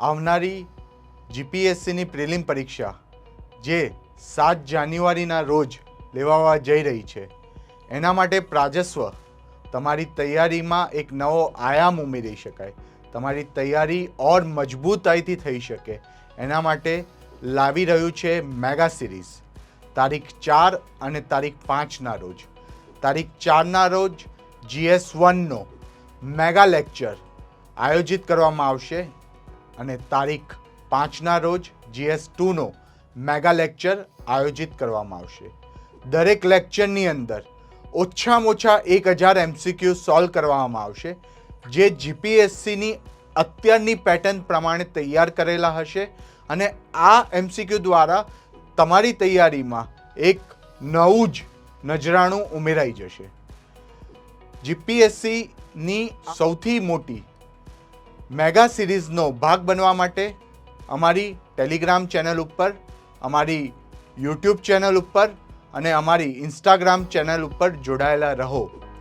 આવનારી જીપીએસસીની પ્રિલિમ પરીક્ષા જે 7 જાન્યુઆરીના રોજ લેવાવા જઈ રહી છે, એના માટે પ્રાજસ્વ તમારી તૈયારીમાં એક નવો આયામ ઉમેરી શકાય, તમારી તૈયારી ઓર મજબૂતાઈથી થઈ શકે, એના માટે લાવી રહ્યું છે મેગા સિરીઝ. તારીખ 4 અને તારીખ 5ના રોજ. તારીખ 4ના રોજ GS1નો મેગા લેક્ચર આયોજિત કરવામાં આવશે અને તારીખ 5ના રોજ GS2નો મેગા લેક્ચર આયોજિત કરવામાં આવશે. દરેક લેક્ચરની અંદર ઓછામાં ઓછા 1000 MCQ સોલ્વ કરવામાં આવશે, જે જીપીએસસીની અત્યારની પેટર્ન પ્રમાણે તૈયાર કરેલા હશે અને આ MCQ દ્વારા તમારી તૈયારીમાં એક નવું જ નજરાણું ઉમેરાઈ જશે. જીપીએસસીની સૌથી મોટી મેગા સિરીઝનો ભાગ બનવા માટે અમારી ટેલિગ્રામ ચેનલ ઉપર, અમારી યુટ્યુબ ચેનલ ઉપર અને અમારી ઇન્સ્ટાગ્રામ ચેનલ ઉપર જોડાયેલા રહો.